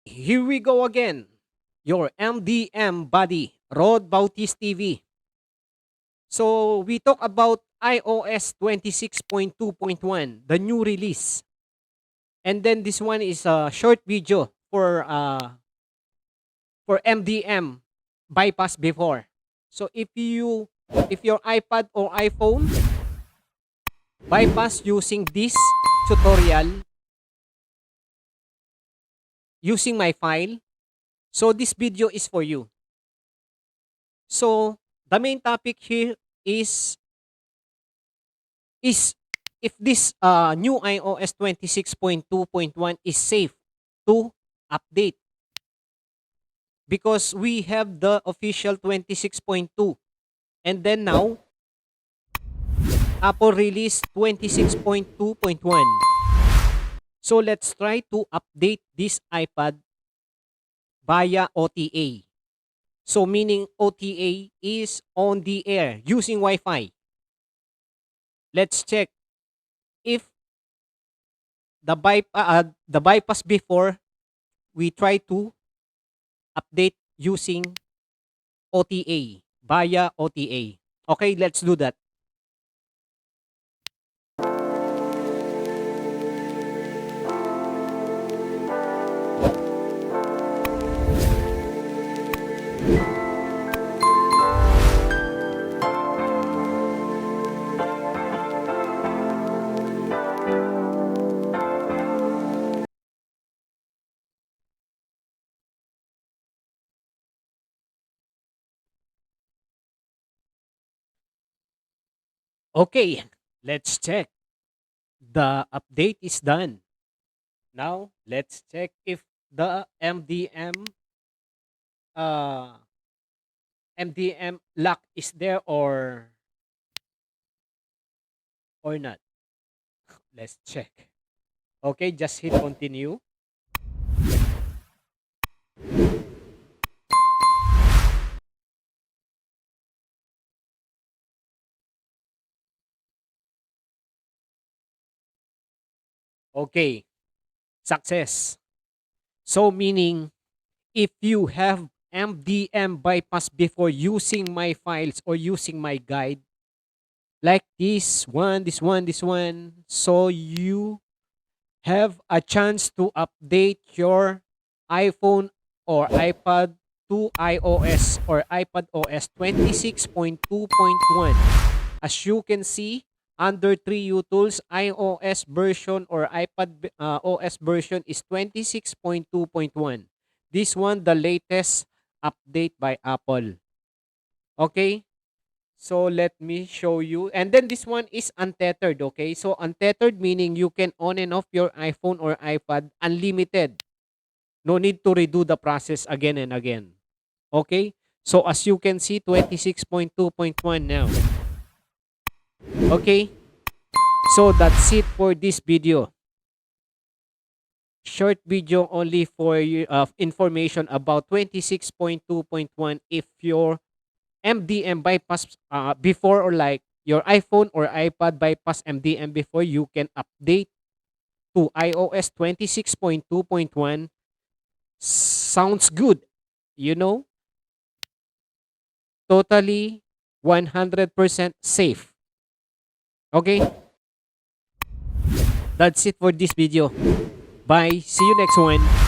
Here we go again. Your MDM buddy, Rod Bautista TV. So we talk about iOS 26.2.1, the new release. And then this one is a short video for MDM bypass before. So if your iPad or iPhone bypass using this tutorial using my file, so this video is for you. So the main topic here is if this new iOS 26.2.1 is safe to update, because we have the official 26.2 and then now Apple released 26.2.1. So let's try to update this iPad via OTA. So meaning OTA is on the air using Wi-Fi. Let's check if the bypass before we try to update using OTA via OTA. Okay, let's do that. Okay, let's check. The update is done. Now, let's check if the uh MDM lock is there or not. Let's check. Okay, just hit continue. Okay, success. So meaning if you have MDM bypass before using my files or using my guide, like this one, so you have a chance to update your iPhone or iPad to iOS or iPad OS 26.2.1. As you can see, under 3U Tools, iOS version or iPad OS version is 26.2.1. This one, the latest update by Apple. Okay? So let me show you. And then this one is untethered, okay? So untethered meaning you can on and off your iPhone or iPad unlimited. No need to redo the process again and again. Okay? So as you can see, 26.2.1 now. Okay? So that's it for this video. Short video only for you information about 26.2.1 if your MDM bypass before, or like your iPhone or iPad bypass MDM before, you can update to iOS 26.2.1. Sounds good, you know? Totally 100% safe. Okay? That's it for this video. Bye. See you next one.